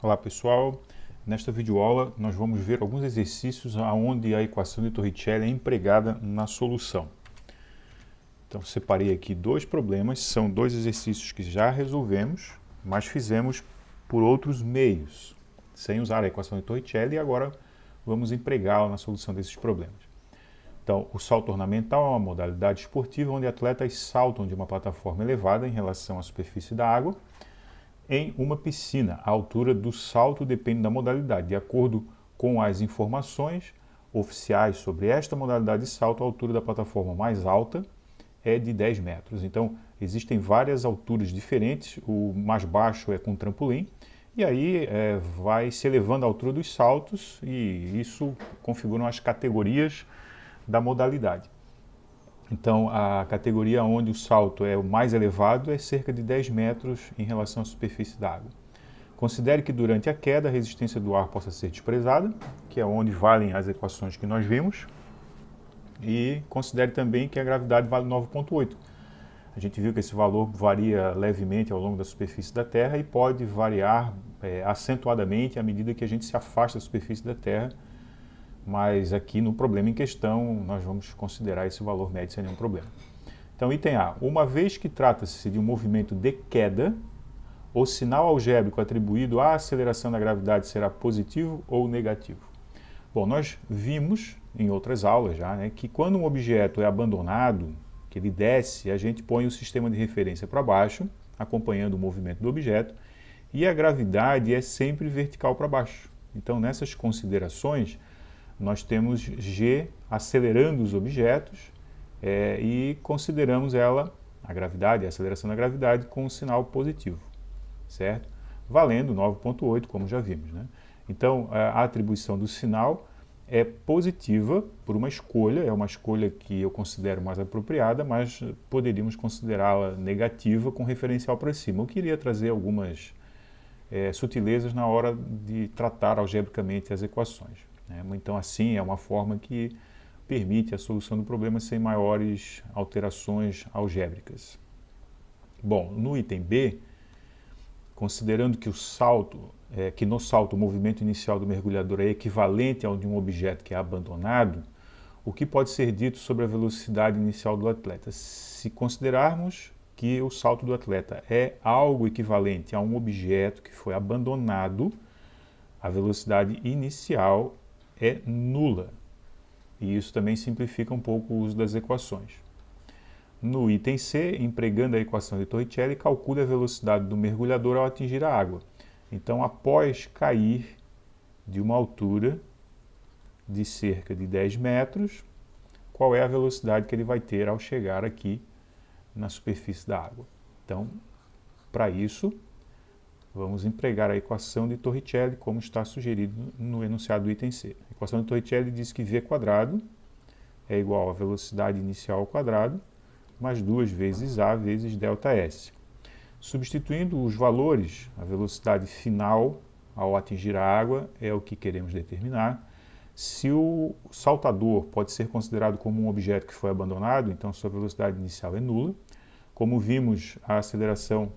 Olá pessoal, nesta videoaula nós vamos ver alguns exercícios onde a equação de Torricelli é empregada na solução. Então separei aqui dois problemas, são dois exercícios que já resolvemos, mas fizemos por outros meios, sem usar a equação de Torricelli, e agora vamos empregá-la na solução desses problemas. Então, o salto ornamental é uma modalidade esportiva onde atletas saltam de uma plataforma elevada em relação à superfície da água, em uma piscina. A altura do salto depende da modalidade. De acordo com as informações oficiais sobre esta modalidade de salto, a altura da plataforma mais alta é de 10 metros. Então, existem várias alturas diferentes. O mais baixo é com trampolim. E aí vai se elevando a altura dos saltos e isso configuram as categorias da modalidade. Então, a categoria onde o salto é o mais elevado é cerca de 10 metros em relação à superfície da água. Considere que durante a queda a resistência do ar possa ser desprezada, que é onde valem as equações que nós vimos, e considere também que a gravidade vale 9,8. A gente viu que esse valor varia levemente ao longo da superfície da Terra e pode variar acentuadamente à medida que a gente se afasta da superfície da Terra, mas aqui no problema em questão nós vamos considerar esse valor médio sem nenhum problema. Então, item A. Uma vez que trata-se de um movimento de queda, o sinal algébrico atribuído à aceleração da gravidade será positivo ou negativo? Bom, nós vimos em outras aulas já, que quando um objeto é abandonado, que ele desce, a gente põe o sistema de referência para baixo, acompanhando o movimento do objeto, e a gravidade é sempre vertical para baixo. Então, nessas considerações, nós temos G acelerando os objetos e consideramos ela, a gravidade, a aceleração da gravidade, com um sinal positivo, certo? Valendo 9,8, como já vimos, né? Então, a atribuição do sinal é positiva por uma escolha, é uma escolha que eu considero mais apropriada, mas poderíamos considerá-la negativa com referencial para cima. Eu queria trazer algumas sutilezas na hora de tratar algebricamente as equações. Então, assim, é uma forma que permite a solução do problema sem maiores alterações algébricas. Bom, no item B, considerando que no salto o movimento inicial do mergulhador é equivalente ao de um objeto que é abandonado, o que pode ser dito sobre a velocidade inicial do atleta? Se considerarmos que o salto do atleta é algo equivalente a um objeto que foi abandonado, a velocidade inicial é nula. E isso também simplifica um pouco o uso das equações. No item C, empregando a equação de Torricelli, calcule a velocidade do mergulhador ao atingir a água. Então, após cair de uma altura de cerca de 10 metros, qual é a velocidade que ele vai ter ao chegar aqui na superfície da água? Então, para isso, vamos empregar a equação de Torricelli, como está sugerido no enunciado do item C. A equação de Torricelli diz que v² é igual a velocidade inicial ao quadrado, mais 2 vezes a vezes ΔS. Substituindo os valores, a velocidade final ao atingir a água é o que queremos determinar. Se o saltador pode ser considerado como um objeto que foi abandonado, então sua velocidade inicial é nula. Como vimos, a aceleração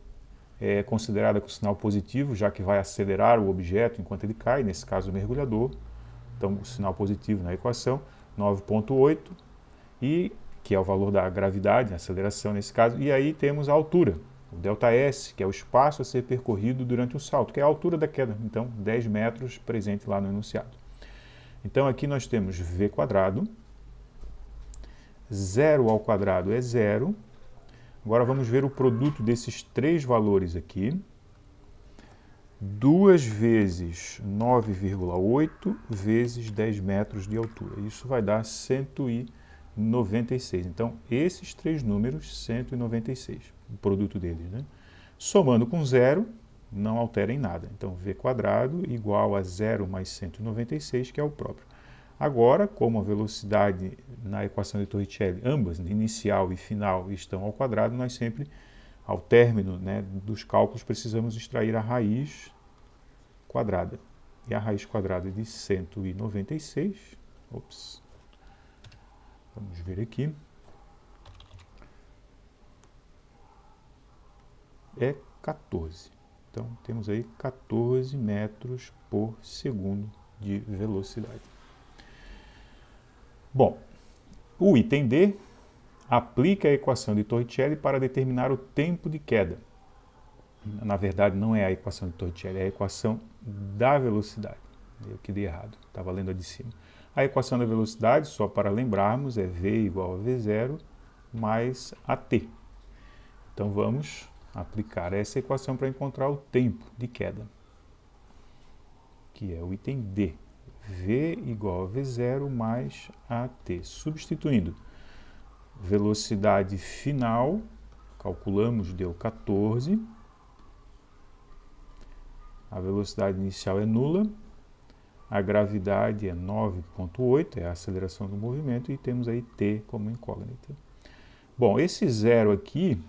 é considerada com sinal positivo, já que vai acelerar o objeto enquanto ele cai, nesse caso o mergulhador. Então, o sinal positivo na equação, 9,8, e que é o valor da gravidade, a aceleração nesse caso, e aí temos a altura, o ΔS, que é o espaço a ser percorrido durante o salto, que é a altura da queda, então 10 metros presente lá no enunciado. Então aqui nós temos v², 0 ao quadrado é 0. Agora vamos ver o produto desses três valores aqui. 2 vezes 9,8 vezes 10 metros de altura. Isso vai dar 196. Então, esses três números, 196, o produto deles, né? Somando com zero, não altera em nada. Então, v² igual a 0 mais 196, que é o próprio. Agora, como a velocidade na equação de Torricelli, ambas, inicial e final, estão ao quadrado, nós sempre, ao término dos cálculos, precisamos extrair a raiz quadrada. E a raiz quadrada de 196, vamos ver aqui, é 14. Então, temos aí 14 metros por segundo de velocidade. Bom, o item D aplica a equação de Torricelli para determinar o tempo de queda. Na verdade, não é a equação de Torricelli, é a equação da velocidade. Eu que dei errado, estava lendo a de cima. A equação da velocidade, só para lembrarmos, é V igual a V0 mais AT. Então vamos aplicar essa equação para encontrar o tempo de queda, que é o item D. V igual a V0 mais AT. Substituindo velocidade final, calculamos, deu 14. A velocidade inicial é nula. A gravidade é 9,8, é a aceleração do movimento, e temos aí T como incógnita. Bom, esse zero aqui,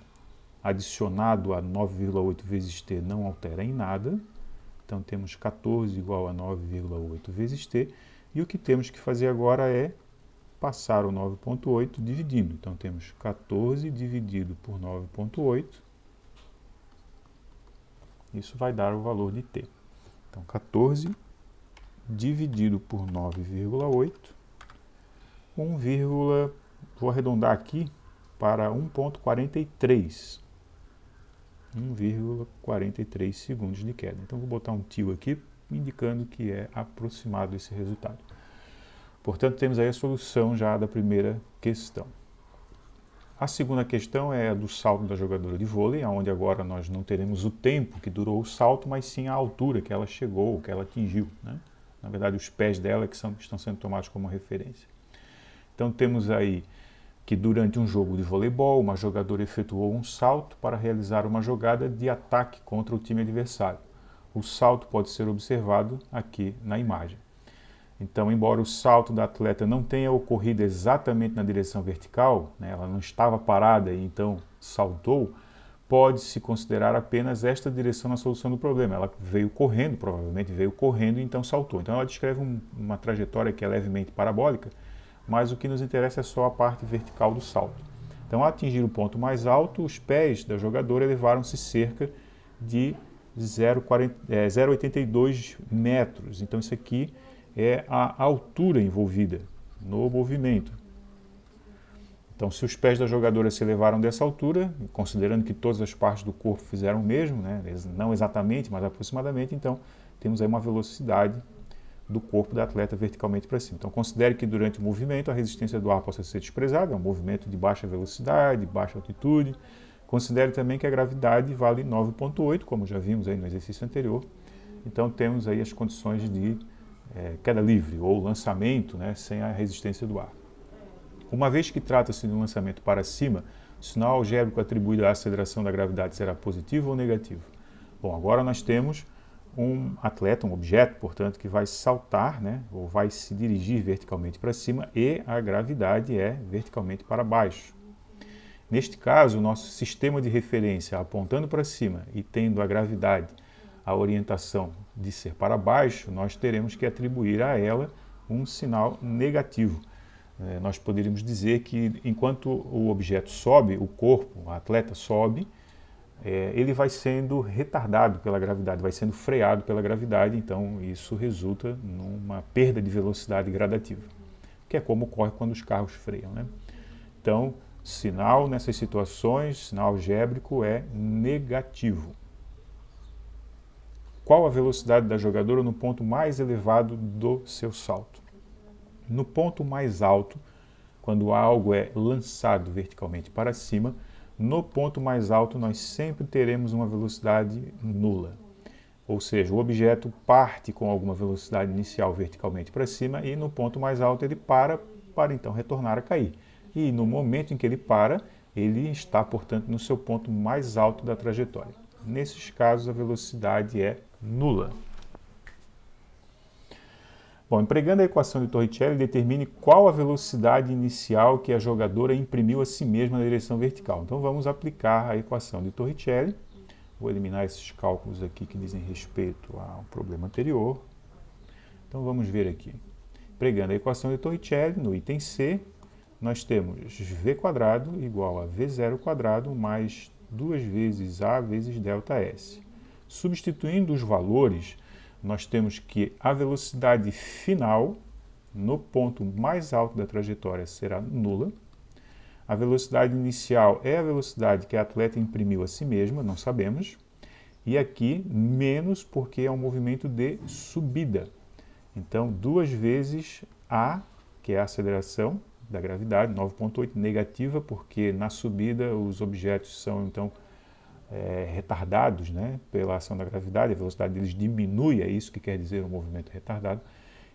adicionado a 9,8 vezes T, não altera em nada. Então, temos 14 igual a 9,8 vezes T. E o que temos que fazer agora é passar o 9,8 dividindo. Então, temos 14 dividido por 9,8. Isso vai dar o valor de T. Então, 14 dividido por 9,8, vou arredondar aqui para 1,43. 1,43 segundos de queda. Então, vou botar um tio aqui, indicando que é aproximado esse resultado. Portanto, temos aí a solução já da primeira questão. A segunda questão é a do salto da jogadora de vôlei, onde agora nós não teremos o tempo que durou o salto, mas sim a altura que ela chegou, que ela atingiu, né? Na verdade, os pés dela que estão sendo tomados como referência. Então, temos aí que durante um jogo de voleibol, uma jogadora efetuou um salto para realizar uma jogada de ataque contra o time adversário. O salto pode ser observado aqui na imagem. Então, embora o salto da atleta não tenha ocorrido exatamente na direção vertical, né, ela não estava parada e então saltou, pode-se considerar apenas esta direção na solução do problema. Ela veio correndo, provavelmente veio correndo e então saltou. Então ela descreve uma trajetória que é levemente parabólica, mas o que nos interessa é só a parte vertical do salto. Então, ao atingir o ponto mais alto, os pés da jogadora elevaram-se cerca de 0,82 metros. Então isso aqui é a altura envolvida no movimento. Então, se os pés da jogadora se elevaram dessa altura, considerando que todas as partes do corpo fizeram o mesmo, né, não exatamente, mas aproximadamente, então temos aí uma velocidade do corpo da atleta verticalmente para cima. Então, considere que durante o movimento a resistência do ar possa ser desprezada, é um movimento de baixa velocidade, baixa altitude. Considere também que a gravidade vale 9,8, como já vimos aí no exercício anterior. Então, temos aí as condições de queda livre ou lançamento, né, sem a resistência do ar. Uma vez que trata-se de um lançamento para cima, o sinal algébrico atribuído à aceleração da gravidade será positivo ou negativo? Bom, agora nós temos um atleta, um objeto, portanto, que vai saltar, né, ou vai se dirigir verticalmente para cima e a gravidade é verticalmente para baixo. Neste caso, o nosso sistema de referência apontando para cima e tendo a gravidade, a orientação de ser para baixo, nós teremos que atribuir a ela um sinal negativo. Nós poderíamos dizer que enquanto o objeto sobe, o corpo, o atleta sobe, ele vai sendo retardado pela gravidade, vai sendo freado pela gravidade, então isso resulta numa perda de velocidade gradativa, que é como ocorre quando os carros freiam, né? Então, sinal nessas situações, sinal algébrico é negativo. Qual a velocidade da jogadora no ponto mais elevado do seu salto? No ponto mais alto, quando algo é lançado verticalmente para cima, no ponto mais alto nós sempre teremos uma velocidade nula. Ou seja, o objeto parte com alguma velocidade inicial verticalmente para cima e no ponto mais alto ele para então retornar a cair. E no momento em que ele para, ele está, portanto, no seu ponto mais alto da trajetória. Nesses casos, a velocidade é nula. Bom, empregando a equação de Torricelli, determine qual a velocidade inicial que a jogadora imprimiu a si mesma na direção vertical. Então vamos aplicar a equação de Torricelli. Vou eliminar esses cálculos aqui que dizem respeito ao problema anterior. Então vamos ver aqui. Empregando a equação de Torricelli, no item C, nós temos v² igual a v0² mais 2 vezes a vezes ΔS. Substituindo os valores, nós temos que a velocidade final no ponto mais alto da trajetória será nula. A velocidade inicial é a velocidade que a atleta imprimiu a si mesma, não sabemos. E aqui, menos, porque é um movimento de subida. Então, 2 vezes A, que é a aceleração da gravidade, 9,8, negativa, porque na subida os objetos são, então, retardados, né, pela ação da gravidade, a velocidade deles diminui, é isso que quer dizer um movimento retardado.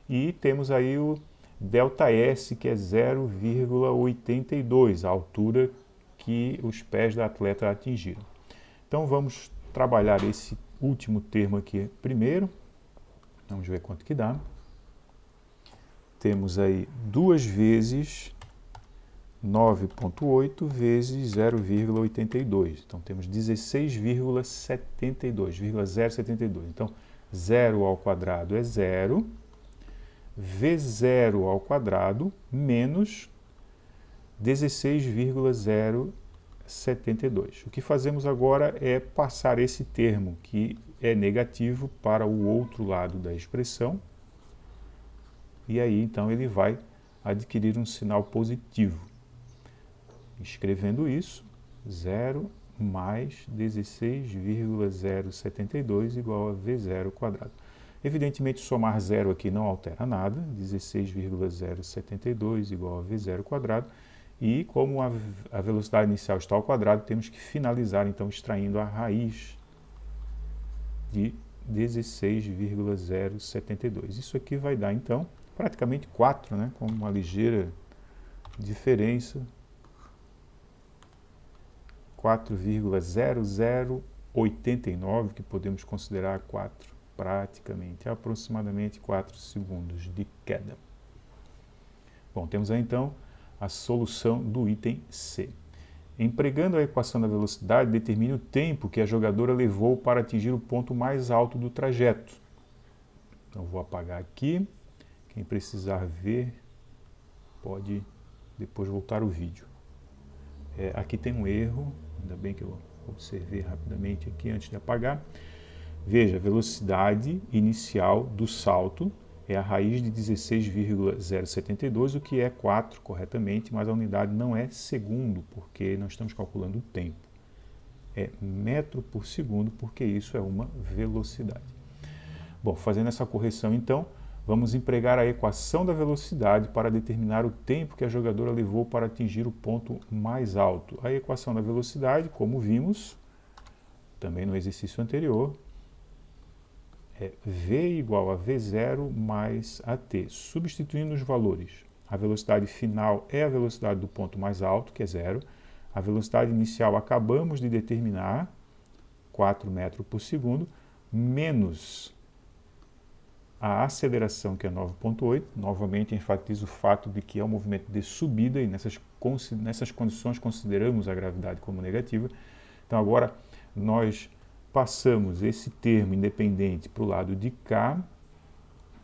E temos aí o ΔS, que é 0,82, a altura que os pés da atleta atingiram. Então vamos trabalhar esse último termo aqui primeiro. Vamos ver quanto que dá. Temos aí 2 vezes 9,8 vezes 0,82. Então temos 16,72, 0,72. Então 0 ao quadrado é 0. V0 ao quadrado menos 16,072. O que fazemos agora é passar esse termo, que é negativo, para o outro lado da expressão. E aí, então, ele vai adquirir um sinal positivo. Escrevendo isso, 0 mais 16,072 igual a V0 quadrado. Evidentemente, somar 0 aqui não altera nada, 16,072 igual a V0 quadrado, e como a velocidade inicial está ao quadrado, temos que finalizar, então, extraindo a raiz de 16,072. Isso aqui vai dar, então, praticamente 4, né, com uma ligeira diferença, 4,0089, que podemos considerar 4. Praticamente, aproximadamente 4 segundos de queda. Bom, temos aí então a solução do item C. Empregando a equação da velocidade, determine o tempo que a jogadora levou para atingir o ponto mais alto do trajeto. Então vou apagar aqui. Quem precisar ver, pode depois voltar o vídeo. Aqui tem um erro, ainda bem que eu observei rapidamente aqui antes de apagar. Veja, a velocidade inicial do salto é a raiz de 16,072, o que é 4 corretamente, mas a unidade não é segundo, porque nós estamos calculando o tempo. É metro por segundo, porque isso é uma velocidade. Bom, fazendo essa correção, então, vamos empregar a equação da velocidade para determinar o tempo que a jogadora levou para atingir o ponto mais alto. A equação da velocidade, como vimos também no exercício anterior, é V igual a V0 mais AT. Substituindo os valores, a velocidade final é a velocidade do ponto mais alto, que é 0. A velocidade inicial acabamos de determinar, 4 metros por segundo, menos a aceleração, que é 9,8. Novamente enfatizo o fato de que é um movimento de subida e nessas condições consideramos a gravidade como negativa. Então agora nós passamos esse termo independente para o lado de cá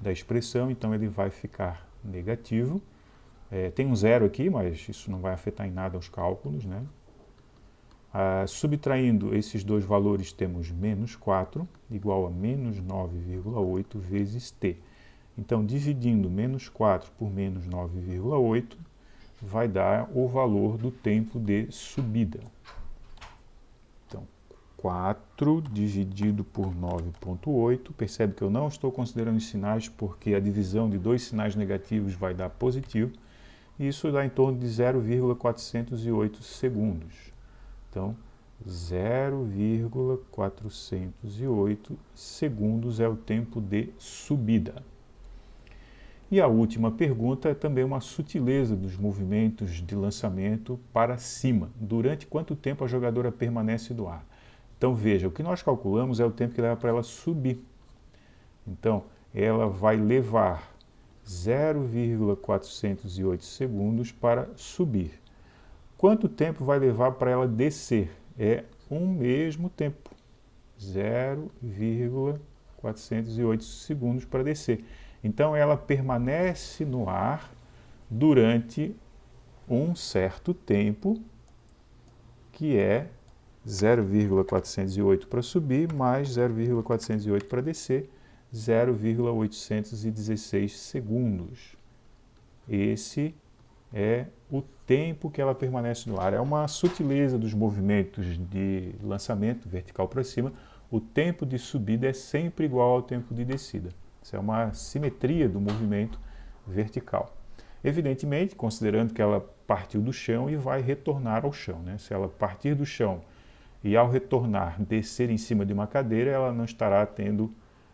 da expressão, então ele vai ficar negativo. Tem um 0 aqui, mas isso não vai afetar em nada os cálculos, né? Subtraindo esses dois valores, temos menos 4, igual a menos 9,8 vezes t. Então, dividindo menos 4 por menos 9,8, vai dar o valor do tempo de subida. Então, 4 dividido por 9,8, percebe que eu não estou considerando os sinais, porque a divisão de dois sinais negativos vai dar positivo, e isso dá em torno de 0,408 segundos. Então, 0,408 segundos é o tempo de subida. E a última pergunta é também uma sutileza dos movimentos de lançamento para cima. Durante quanto tempo a jogadora permanece no ar? Então, veja, o que nós calculamos é o tempo que leva para ela subir. Então, ela vai levar 0,408 segundos para subir. Quanto tempo vai levar para ela descer? É um mesmo tempo, 0,408 segundos para descer. Então, ela permanece no ar durante um certo tempo, que é 0,408 para subir, mais 0,408 para descer, 0,816 segundos. Esse é o tempo que ela permanece no ar. É uma sutileza dos movimentos de lançamento vertical para cima. O tempo de subida é sempre igual ao tempo de descida. Isso é uma simetria do movimento vertical. Evidentemente, considerando que ela partiu do chão e vai retornar ao chão, né? Se ela partir do chão e ao retornar descer em cima de uma cadeira, ela não estará tendo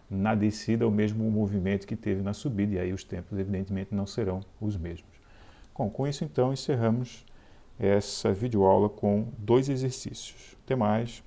na descida o mesmo movimento que teve na subida, e aí os tempos evidentemente não serão os mesmos. Bom, com isso então encerramos essa videoaula com 2 exercícios. Até mais!